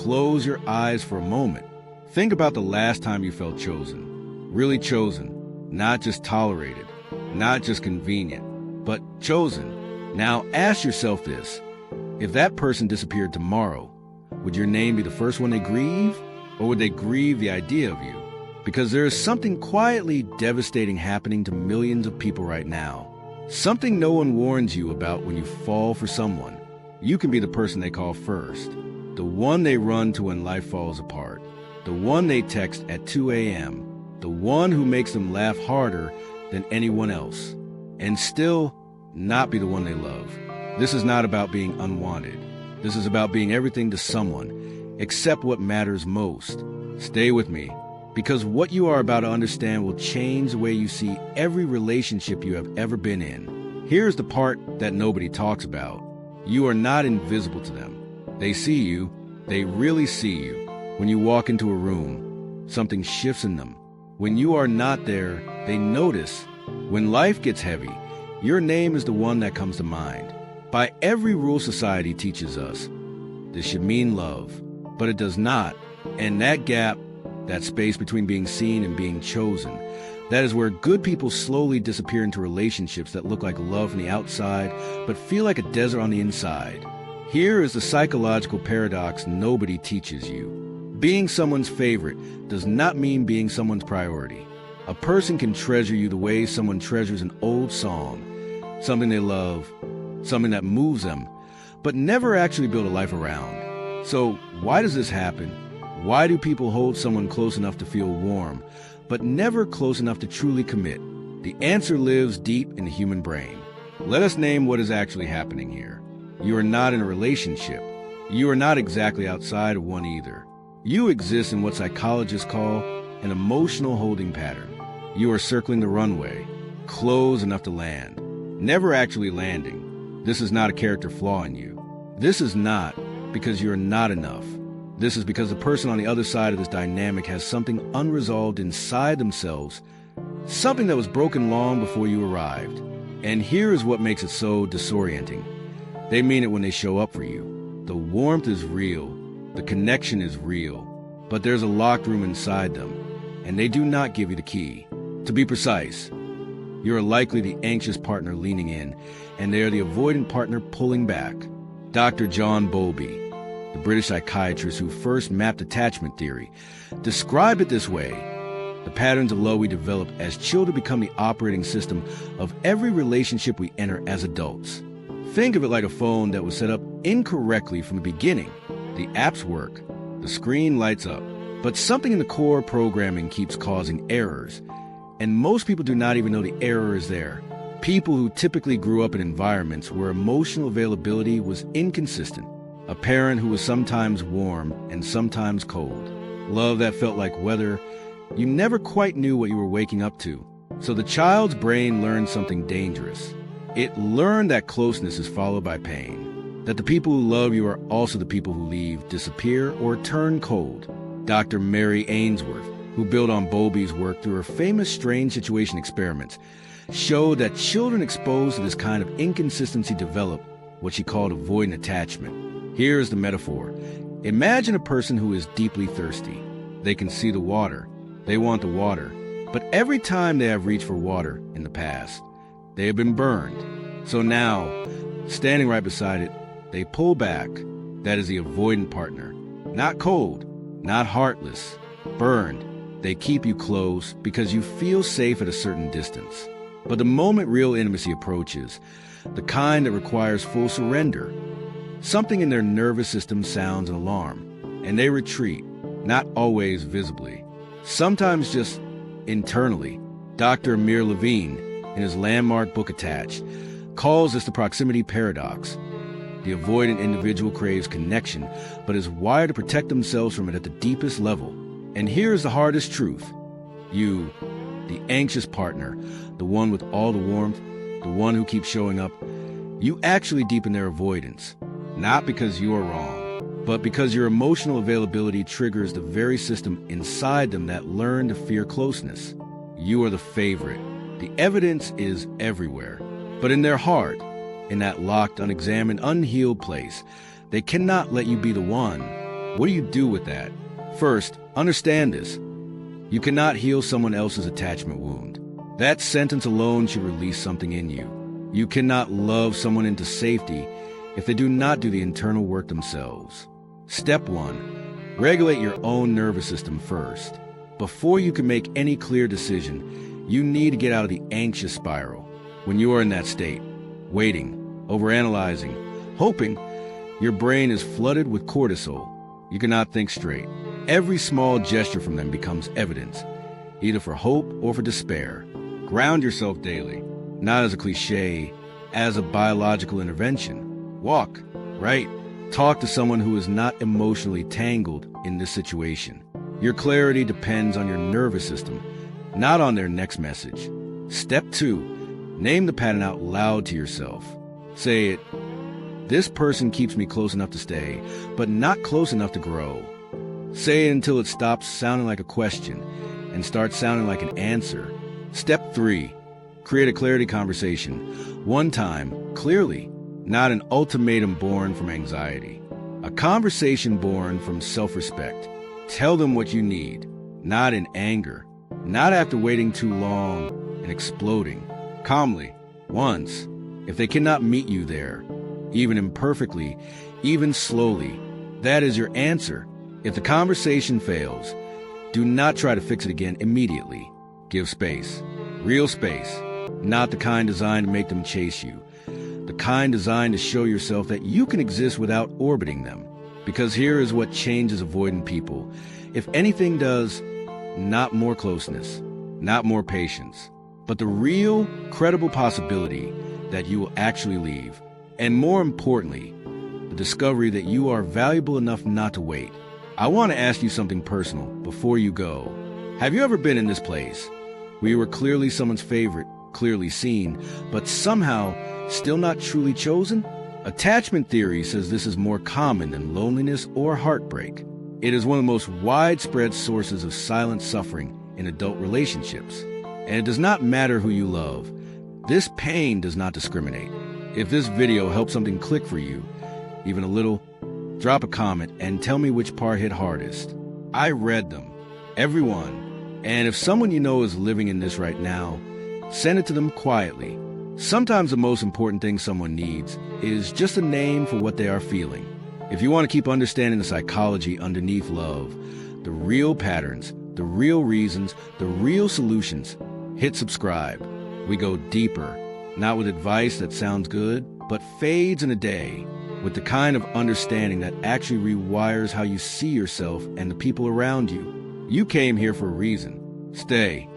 close your eyes for a moment. Think about the last time you felt chosen. Really chosen. Not just tolerated. Not just convenient. But chosen. Now ask yourself this. If that person disappeared tomorrow, would your name be the first one they grieve? Or would they grieve the idea of you? Because there is something quietly devastating happening to millions of people right now. Something no one warns you about when you fall for someone. You can be the person they call first. The one they run to when life falls apart. The one they text at 2 a.m. The one who makes them laugh harder than anyone else. And still not be the one they love. This is not about being unwanted. This is about being everything to someone, except what matters most. Stay with me, because what you are about to understand will change the way you see every relationship you have ever been in. Here's the part that nobody talks about. You are not invisible to them. They see you. They really see you. When you walk into a room, something shifts in them. When you are not there, they notice. When life gets heavy, your name is the one that comes to mind. By every rule society teaches us, this should mean love, but it does not. And that gap, that space between being seen and being chosen, that is where good people slowly disappear into relationships that look like love from the outside, but feel like a desert on the inside. Here is the psychological paradox nobody teaches you. Being someone's favorite does not mean being someone's priority. A person can treasure you the way someone treasures an old song, something they love, something that moves them, but never actually build a life around. So why does this happen? Why do people hold someone close enough to feel warm, but never close enough to truly commit? The answer lives deep in the human brain. Let us name what is actually happening here. You are not in a relationship. You are not exactly outside of one either. You exist in what psychologists call an emotional holding pattern. You are circling the runway, close enough to land, never actually landing. This is not a character flaw in you. This is not because you're not enough. This is because the person on the other side of this dynamic has something unresolved inside themselves, something that was broken long before you arrived. And here is what makes it so disorienting. They mean it when they show up for you. The warmth is real. The connection is real. But there's a locked room inside them, and they do not give you the key. To be precise, you are likely the anxious partner leaning in, and they are the avoidant partner pulling back. Dr. John Bowlby, the British psychiatrist who first mapped attachment theory, described it this way. The patterns of love we develop as children become the operating system of every relationship we enter as adults. Think of it like a phone that was set up incorrectly from the beginning. The apps work, the screen lights up, but something in the core programming keeps causing errors. And most people do not even know the error is there. People who typically grew up in environments where emotional availability was inconsistent. A parent who was sometimes warm and sometimes cold. Love that felt like weather. You never quite knew what you were waking up to. So the child's brain learned something dangerous. It learned that closeness is followed by pain. That the people who love you are also the people who leave, disappear, or turn cold. Dr. Mary Ainsworth, who built on Bowlby's work through her famous strange situation experiments, showed that children exposed to this kind of inconsistency develop what she called avoidant attachment. Here's the metaphor. Imagine a person who is deeply thirsty. They can see the water. They want the water. But every time they have reached for water in the past, they have been burned. So now, standing right beside it, they pull back. That is the avoidant partner. Not cold, not heartless, burned. They keep you close because you feel safe at a certain distance. But the moment real intimacy approaches, the kind that requires full surrender, something in their nervous system sounds an alarm, and they retreat, not always visibly, sometimes just internally. Dr. Amir Levine, in his landmark book Attached, calls this the proximity paradox. The avoidant individual craves connection, but is wired to protect themselves from it at the deepest level. And here's the hardest truth. You, the anxious partner, the one with all the warmth, the one who keeps showing up, you actually deepen their avoidance. Not because you are wrong, but because your emotional availability triggers the very system inside them that learned to fear closeness. You are the favorite. The evidence is everywhere. But in their heart, in that locked, unexamined, unhealed place, they cannot let you be the one. What do you do with that? First, understand this. You cannot heal someone else's attachment wound. That sentence alone should release something in you. You cannot love someone into safety if they do not do the internal work themselves. Step 1. Regulate your own nervous system first. Before you can make any clear decision, you need to get out of the anxious spiral. When you are in that state, waiting, overanalyzing, hoping, your brain is flooded with cortisol. You cannot think straight. Every small gesture from them becomes evidence, either for hope or for despair. Ground yourself daily, not as a cliche, as a biological intervention. Walk, write, talk to someone who is not emotionally tangled in this situation. Your clarity depends on your nervous system, not on their next message. Step 2, name the pattern out loud to yourself. Say it, this person keeps me close enough to stay, but not close enough to grow. Say it until it stops sounding like a question and starts sounding like an answer. Step 3, create a clarity conversation. One time, clearly, not an ultimatum born from anxiety. A conversation born from self-respect. Tell them what you need, not in anger, not after waiting too long and exploding. Calmly, once. If they cannot meet you there, even imperfectly, even slowly, that is your answer. If the conversation fails, do not try to fix it again immediately. Give space. Real space. Not the kind designed to make them chase you. The kind designed to show yourself that you can exist without orbiting them. Because here is what changes avoidant people. If anything does, not more closeness, not more patience, but the real, credible possibility that you will actually leave. And more importantly, the discovery that you are valuable enough not to wait. I want to ask you something personal before you go. Have you ever been in this place where you were clearly someone's favorite, clearly seen, but somehow still not truly chosen? Attachment theory says this is more common than loneliness or heartbreak. It is one of the most widespread sources of silent suffering in adult relationships. And it does not matter who you love. This pain does not discriminate. If this video helped something click for you, even a little, drop a comment and tell me which part hit hardest. I read them, everyone. And if someone you know is living in this right now, send it to them quietly. Sometimes the most important thing someone needs is just a name for what they are feeling. If you want to keep understanding the psychology underneath love, the real patterns, the real reasons, the real solutions, hit subscribe. We go deeper, not with advice that sounds good, but fades in a day, with the kind of understanding that actually rewires how you see yourself and the people around you. You came here for a reason. Stay.